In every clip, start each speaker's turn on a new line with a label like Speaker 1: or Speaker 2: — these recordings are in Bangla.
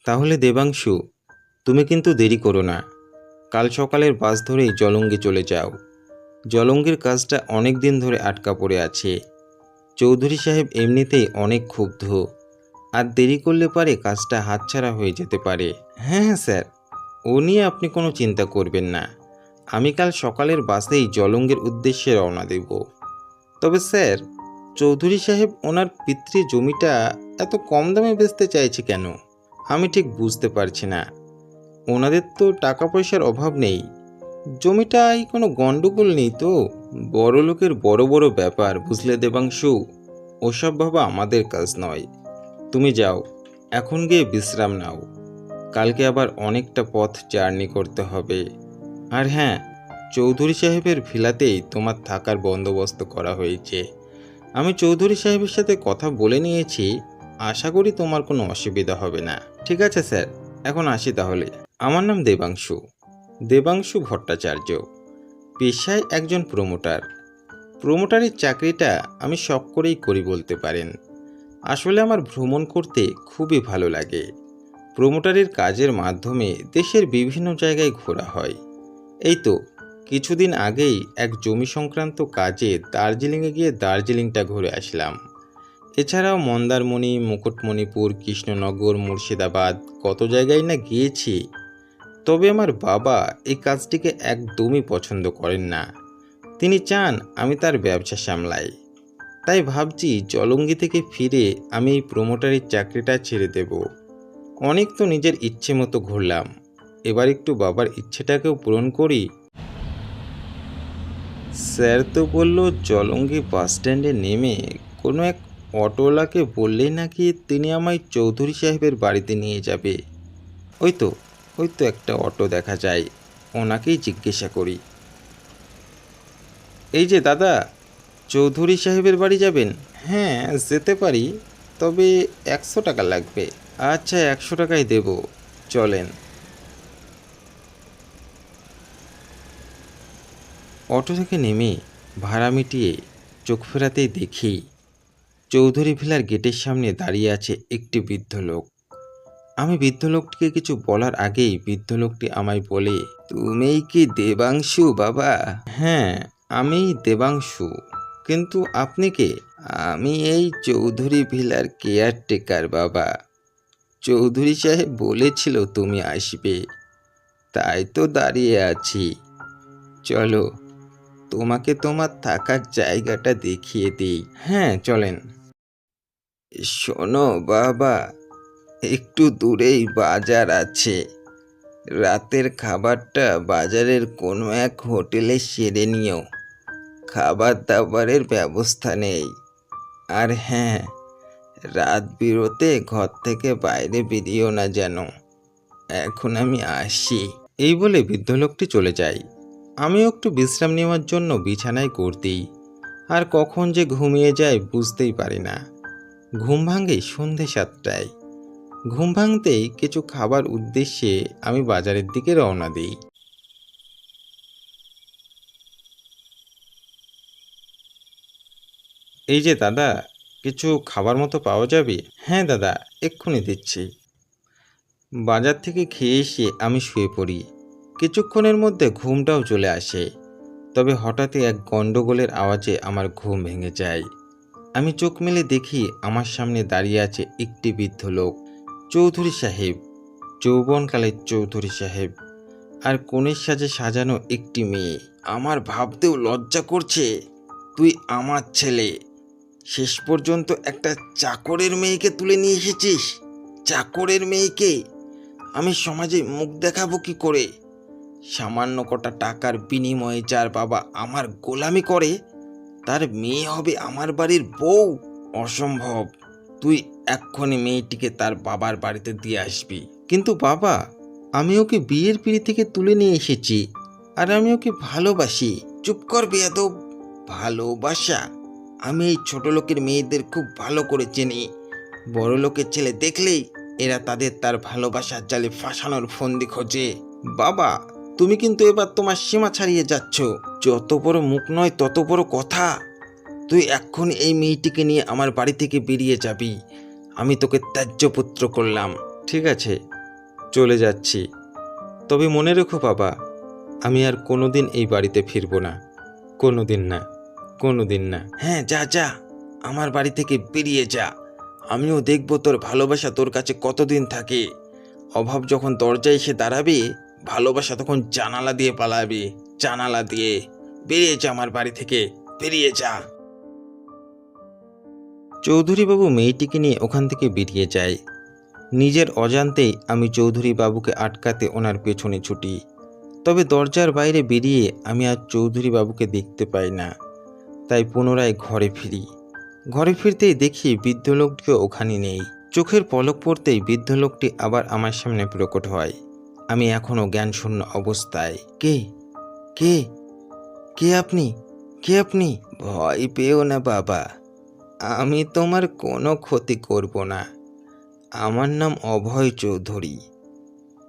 Speaker 1: তাহলে দেবাংশু, তুমি কিন্তু দেরি করো না। কাল সকালের বাস ধরেই জলঙ্গি চলে যাও। জলঙ্গির কাজটা অনেক দিন ধরে আটকা পড়ে আছে। চৌধুরী সাহেব এমনিতেই অনেক ক্ষুব্ধ, আর দেরি করলে পারে কাজটা হাতছাড়া হয়ে যেতে পারে। হ্যাঁ হ্যাঁ স্যার, ও নিয়ে আপনি কোনো চিন্তা করবেন না। আমি কাল সকালের বাসেই জলঙ্গির উদ্দেশ্যে রওনা দেব। তবে স্যার, চৌধুরী সাহেব ওনার পিতৃ জমিটা এত কম দামে বেচতে চাইছে কেন? আমি ঠিক বুঝতে পারছি না। ওনাদের তো টাকা পয়সার অভাব নেই, জমিটায় কোনো গন্ডগোল নেই তো। বড় লোকের বড় বড় ব্যাপার, বুঝলে দেবাংশু? ওসব ভাবা আমাদের কাজ নয়। তুমি যাও, এখন গিয়ে বিশ্রাম নাও। কালকে আবার অনেকটা পথ জার্নি করতে হবে। আর হ্যাঁ, চৌধুরী সাহেবের ভিলাতেই তোমার থাকার বন্দোবস্ত করা হয়েছে। আমি চৌধুরী সাহেবের সাথে কথা বলে নিয়েছি, আশা করি তোমার কোনো অসুবিধা হবে না। ঠিক আছে স্যার, এখন আসি তাহলে। আমার নাম দেবাংশু, দেবাংশু ভট্টাচার্য। পেশায় একজন প্রমোটার। প্রমোটারের চাকরিটা আমি শখ করেই করি বলতে পারেন। আসলে আমার ভ্রমণ করতে খুবই ভালো লাগে। প্রমোটারের কাজের মাধ্যমে দেশের বিভিন্ন জায়গায় ঘোরা হয়। এই তো কিছুদিন আগেই এক জমি সংক্রান্ত কাজে দার্জিলিংয়ে গিয়ে দার্জিলিংটা ঘুরে আসলাম। এছাড়াও মন্দারমণি, মুকুটমণিপুর, কৃষ্ণনগর, মুর্শিদাবাদ, কত জায়গায় না গিয়েছি। তবে আমার বাবা এই কাজটিকে একদমই পছন্দ করেন না। তিনি চান আমি তার ব্যবসা সামলাই। তাই ভাবছি জলঙ্গি থেকে ফিরে আমি এই প্রমোটারের চাকরিটা ছেড়ে দেব। অনেক তো নিজের ইচ্ছে মতো ঘুরলাম, এবার একটু বাবার ইচ্ছেটাকেও পূরণ করি। স্যার তো বলল জলঙ্গি বাস স্ট্যান্ডে নেমে কোনো এক অটোওয়ালাকে বললেই নাকি তিনি আমায় চৌধুরী সাহেবের বাড়িতে নিয়ে যাবে। ওই তো ওই তো একটা অটো দেখা যায়, ওনাকেই জিজ্ঞাসা করি। এই যে দাদা, চৌধুরী সাহেবের বাড়ি যাবেন? হ্যাঁ যেতে পারি, তবে 100 টাকা লাগবে। আচ্ছা, 100 টাকাই দেব, চলেন। অটো থেকে নেমে ভাড়া মিটিয়ে চোখ ফেরাতেই দেখি চৌধুরী ভিলার গেটের সামনে দাঁড়িয়ে আছে একটি বৃদ্ধ লোক। আমি বৃদ্ধ লোকটিকে কিছু বলার আগেই বৃদ্ধ লোকটি আমায় বলে, তুমিই কি দেবাংশু বাবা? হ্যাঁ, আমিই দেবাংশু, কিন্তু আপনি কে? আমি এই চৌধুরী ভিলার কেয়ারটেকার বাবা। চৌধুরী সাহেব বলেছিল তুমি আসবে, তাই তো দাঁড়িয়ে আছি। চলো, তোমাকে তোমার থাকার জায়গাটা দেখিয়ে দিই। হ্যাঁ চলেন। শোনো বাবা, একটু দূরেই বাজার আছে। রাতের খাবারটা বাজারের কোনো এক হোটেলে সেরে নিও। খাবার দাবারের ব্যবস্থা নেই। আর হ্যাঁ, রাত বিরতে ঘর থেকে বাইরে বেরিয়েও না যেন। এখন আমি আসি। এই বলে বৃদ্ধ লোকটি চলে যায়। আমিও একটু বিশ্রাম নেওয়ার জন্য বিছানায় করতেই আর কখন যে ঘুমিয়ে যায় বুঝতেই পারি না। ঘুম ভাঙে সন্ধে 7টায়। ঘুম ভাঙতেই কিছু খাবার উদ্দেশ্যে আমি বাজারের দিকে রওনা দিই। এই যে দাদা, কিছু খাবার মতো পাওয়া যাবে? হ্যাঁ দাদা, এক্ষুনি দিচ্ছি। বাজার থেকে খেয়ে এসে আমি শুয়ে পড়ি। কিছুক্ষণের মধ্যে ঘুমটাও চলে আসে। তবে হঠাৎই এক গন্ডগোলের আওয়াজে আমার ঘুম ভেঙে যায়। আমি চোখ মেলে দেখি আমার সামনে দাঁড়িয়ে আছে একটি বৃদ্ধ লোক, চৌধুরী সাহেব, যৌবনকালের চৌধুরী সাহেব, আর কনের সাজে সাজানো একটি মেয়ে। আমার ভাবতেও লজ্জা করছে, তুই আমার ছেলে, শেষ পর্যন্ত একটা চাকরের মেয়েকে তুলে নিয়ে এসেছিস। চাকরের মেয়েকে আমি সমাজে মুখ দেখাবো কি করে? সামান্য কটা টাকার বিনিময়ে যার বাবা আমার গোলামি করে, তার মেয়ে হবে আমার বাড়ির বউ? অসম্ভব। তুই এক্ষুনি মেয়েটিকে তার বাবার বাড়িতে দিয়ে আসবি। কিন্তু বাবা, আমি ওকে বিয়ের পিঁড়ি থেকে তুলে নিয়ে এসেছি, আর আমি ওকে ভালোবাসি। চুপ কর বেয়াদব। ভালোবাসা? আমি এই ছোট লোকের মেয়েদের খুব ভালো করে চিনি। বড় লোকের ছেলে দেখলেই এরা তার ভালোবাসার জালে ফাঁসানোর ফন্দি খোঁজে। বাবা, তুমি কিন্তু এবার তোমার সীমা ছাড়িয়ে যাচ্ছ। যত বড় মুখ নয় তত বড় কথা। তুই এক্ষুনি এই মেয়েটিকে নিয়ে আমার বাড়ি থেকে বেরিয়ে যাবি। আমি তোকে ত্যায্য পুত্র করলাম। ঠিক আছে, চলে যাচ্ছি। তবে মনে রেখো বাবা, আমি আর কোনোদিন এই বাড়িতে ফিরবো না। কোনোদিন না, কোনোদিন না। হ্যাঁ, যা যা, আমার বাড়ি থেকে বেরিয়ে যা। আমিও দেখবো তোর ভালোবাসা তোর কাছে কতদিন থাকে। অভাব যখন দরজায় এসে দাঁড়াবে, ভালোবাসা তখন জানালা দিয়ে পালাবে। জানালা দিয়ে বেরিয়ে যা আমার বাড়ি থেকে, বেরিয়ে যা। চৌধুরীবাবু মেয়েটিকে নিয়ে ওখান থেকে বেরিয়ে যায়। নিজের অজান্তেই আমি চৌধুরী বাবুকে আটকাতে ওনার পেছনে ছুটি। তবে দরজার বাইরে বেরিয়ে আমি আর চৌধুরী বাবুকে দেখতে পাই না। তাই পুনরায় ঘরে ফিরি। ঘরে ফিরতেই দেখি বৃদ্ধ লোকটিও ওখানে নেই। চোখের পলক পড়তেই বৃদ্ধ লোকটি আবার আমার সামনে প্রকট হয়। আমি এখনও জ্ঞানশূন্য অবস্থায়। কে কে কে আপনি? কে আপনি? ভয় পেও না বাবা, আমি তোমার কোনো ক্ষতি করব না। আমার নাম অভয় চৌধুরী,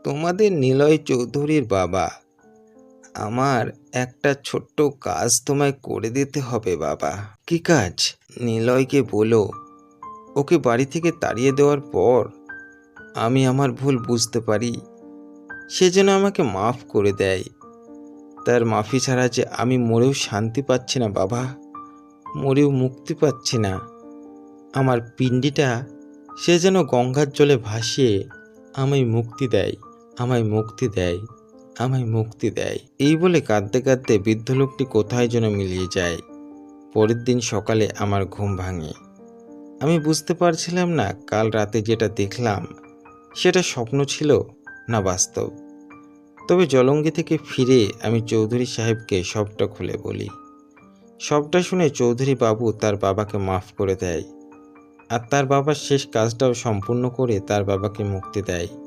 Speaker 1: তোমাদের নিলয় চৌধুরীর বাবা। আমার একটা ছোট্ট কাজ তোমায় করে দিতে হবে বাবা। কি কাজ? নিলয়কে বলো ওকে বাড়ি থেকে তাড়িয়ে দেওয়ার পর আমি আমার ভুল বুঝতে পারি, সে যেন আমাকে মাফ করে দেয়। তার মাফি ছাড়া যে আমি মরেও শান্তি পাচ্ছি না বাবা, মরেও মুক্তি পাচ্ছি না। আমার পিণ্ডিটা সে যেন গঙ্গার জলে ভাসিয়ে আমায় মুক্তি দেয়, আমায় মুক্তি দেয়, আমায় মুক্তি দেয়। এই বলে কাঁদতে কাঁদতে বৃদ্ধ লোকটি কোথায় যেন মিলিয়ে যায়। পরের দিন সকালে আমার ঘুম ভাঙে। আমি বুঝতে পারছিলাম না কাল রাতে যেটা দেখলাম সেটা স্বপ্ন ছিল না বাস্তব। তবে জলঙ্গি থেকে ফিরে আমি চৌধুরী সাহেবকে সবটা খুলে বলি। সবটা শুনে চৌধুরী বাবু তার বাবাকে মাফ করে দেয়, আর তার বাবার শেষ কাজটাও সম্পূর্ণ করে তার বাবাকে মুক্তি দেয়।